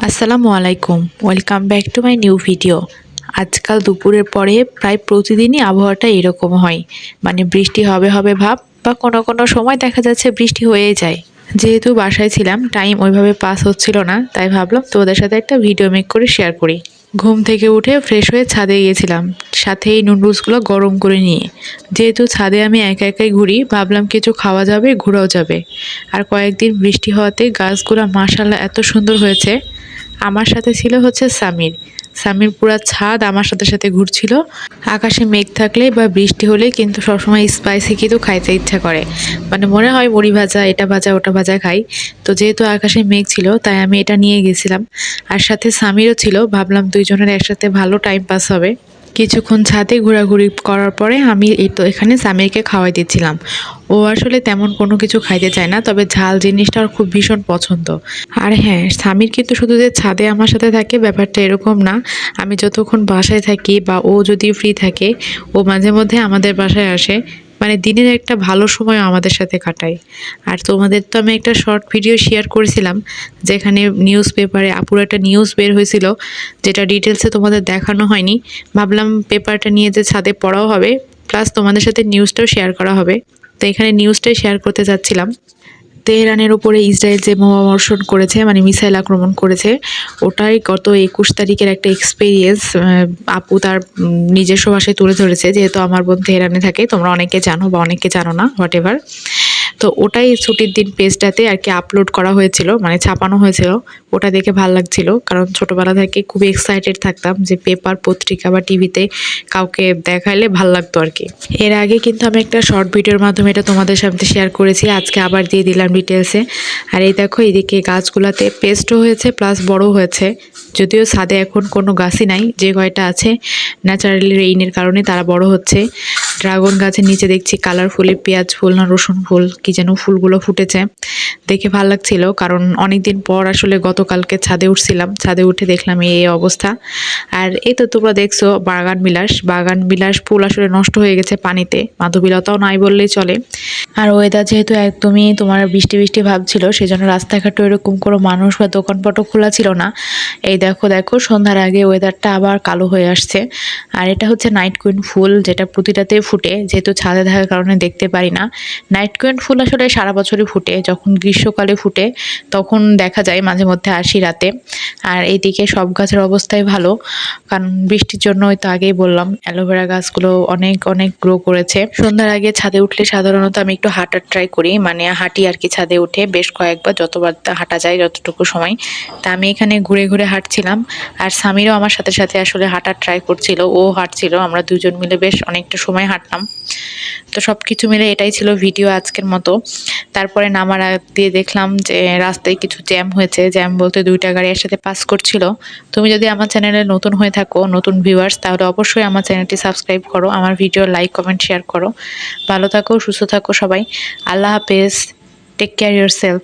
আসসালামু আলাইকুম, welcome back to my new video. আজকাল দুপুরের পরে প্রায় প্রতিদিনই আবহাওয়াটা এরকম হয়, মানে বৃষ্টি হবে হবে ভাব, বা কোনো কোনো সময় দেখা যাচ্ছে বৃষ্টি হয়েই যায়। যেহেতু বাসায় ছিলাম, টাইম ওইভাবে পাস হচ্ছিল না, তাই ভাবলাম তোমাদের সাথে একটা ভিডিও মেক করে শেয়ার করি। ঘুম থেকে উঠে ফ্রেশ হয়ে ছাদে গিয়েছিলাম, সাথে এই নুডলসগুলো গরম করে নিয়ে। যেহেতু ছাদে আমি একা একাই ঘুরি, ভাবলাম কিছু খাওয়া যাবে, ঘোরাও যাবে। আর কয়েকদিন বৃষ্টি হওয়াতে গাছগুলো মাশাআল্লাহ এত সুন্দর হয়েছে। আমার সাথে ছিল হচ্ছে সামির। সামির পুরা ছাদ আমার সাথে সাথে ঘুরছিল। আকাশে মেঘ থাকলে বা বৃষ্টি হলে কিন্তু সবসময় স্পাইসি কিন্তু খাইতে ইচ্ছা করে, মানে মনে হয় মুড়ি ভাজা, এটা ভাজা ওটা ভাজা খাই। তো যেহেতু আকাশে মেঘ ছিল, তাই আমি এটা নিয়ে গেছিলাম। আর সাথে সামিরও ছিল, ভাবলাম দুইজনের একসাথে ভালো টাইম পাস হবে। কিছুক্ষণ ছাদে ঘোরাঘুরি করার পরে আমি এই তো এখানে সামিরকে খাওয়াই দিচ্ছিলাম। ও আসলে তেমন কোনো কিছু খাইতে চায় না, তবে ঝাল জিনিসটা ওর খুব ভীষণ পছন্দ। আর হ্যাঁ, সামির কিন্তু শুধু যে ছাদে আমার সাথে থাকে ব্যাপারটা এরকম না। আমি যতক্ষণ বাসায় থাকি বা ও যদি ফ্রি থাকে, ও মাঝে মধ্যে আমাদের বাসায় আসে। মানে দিনের একটা ভালো সময় আমাদের সাথে কাটায়। আর তোমাদের তো আমি একটা শর্ট ভিডিও শেয়ার করেছিলাম, যেখানে নিউজ পেপারে আপুর একটা নিউজ বের হয়েছিল, যেটা ডিটেলসে তোমাদের দেখানো হয়নি। ভাবলাম পেপারটা নিয়ে যে ছাদে পড়াও হবে, প্লাস তোমাদের সাথে নিউজটাও শেয়ার করা হবে। তো এখানে নিউজটাই শেয়ার করতে চাচ্ছিলাম। তেহরানের উপরে ইসরায়েল যে বোমাবর্ষণ করেছে, মানে মিসাইল আক্রমণ করেছে, ওটাই গত 21 তারিখের একটা এক্সপেরিয়েন্স আপু তার নিজস্ব ভাষায় তুলে ধরেছে। যেহেতু আমার বোন তেহরানে থাকে, তোমরা অনেকে জানো বা অনেকে জানো না, হোয়াট এভার। তো ওটাই ছুটির দিন পেজটাতে আর কি আপলোড করা হয়েছিল, মানে ছাপানো হয়েছিল। ওটা দেখে ভালো লাগছিল, কারণ ছোটবেলা থেকে খুবই এক্সাইটেড থাকতাম যে পেপার, পত্রিকা বা টিভিতে কাউকে দেখাইলে ভাল লাগতো আর কি। এর আগে কিন্তু আমি একটা শর্ট ভিডিওর মাধ্যমে এটা তোমাদের সাথে শেয়ার করেছি, আজকে আবার দিয়ে দিলাম ডিটেলসে। আর এই দেখো, এদিকে গাছগুলাতে পেস্টও হয়েছে প্লাস বড় হয়েছে। যদিও ছাদে এখন কোনো গাছই নাই, যে কয়টা আছে ন্যাচারালি রেইনের কারণে তারা বড় হচ্ছে। ড্রাগন গাছের নিচে দেখছি কালারফুলি পেঁয়াজ ফুল না রসুন ফুল কি যেন ফুলগুলো ফুটেছে, দেখে ভালো লাগছিল। কারণ অনেকদিন পর আসলে গতকালকে ছাদে উঠছিলাম, ছাদে উঠে দেখলাম এই অবস্থা। আর এই তো তোমরা দেখছো বাগান বিলাস ফুল আসলে নষ্ট হয়ে গেছে পানিতে, মাধবীলতাও নাই বললেই চলে। আর ওয়েদার যেহেতু একদমই তোমার বৃষ্টি বৃষ্টি ভাব ছিল, সেজন্য রাস্তাঘাটে এরকম কোনো মানুষ বা দোকানপাটও খোলা ছিল না। এই দেখো দেখো, সন্ধ্যার আগে ওয়েদারটা আবার কালো হয়ে আসছে। আর এটা হচ্ছে নাইট কুইন ফুল, যেটা প্রতিটাতে ফুটে, যেহেতু ছাদে থাকার কারণে দেখতে পারি না। নাইট কুইন ফুল আসলে সারা বছরই ফুটে, যখন গ্রীষ্মকালে ফুটে তখন দেখা যায়, মাঝে মধ্যে আসি রাতে। আর এইদিকে সব গাছের অবস্থাই ভালো, কারণ বৃষ্টির জন্য তো আগেই বললাম অ্যালোভেরা গাছগুলো অনেক অনেক গ্রো করেছে। সন্ধ্যার আগে ছাদে উঠলে সাধারণত আমি একটু হাঁটার ট্রাই করি, মানে হাঁটি আর কি ছাদে উঠে বেশ কয়েকবার, যতবার হাঁটা যায় যতটুকু সময়। তা আমি এখানে ঘুরে ঘুরে হাঁটছিলাম, আর সামিরও আমার সাথে সাথে আসলে হাঁটার ট্রাই করছিল, ও হাঁটছিল, আমরা দুজন মিলে বেশ অনেকটা সময় হাঁটলাম। তো সবকিছু মিলে এটাই ছিল ভিডিও আজকের মতো। তারপরে নামার আগ দিয়ে দেখলাম যে রাস্তায় কিছু জ্যাম হয়েছে, জ্যাম বলতে দুইটা গাড়ি একসাথে পাস করছিল। তুমি যদি আমার চ্যানেলে নতুন হয়ে থাকো, নতুন ভিউয়ার্স, তাহলে অবশ্যই আমার চ্যানেলটি সাবস্ক্রাইব করো, আমার ভিডিও লাইক কমেন্ট শেয়ার করো। ভালো থাকো, সুস্থ থাকো সবাই। আল্লাহ হাফেজ। Take care yourself.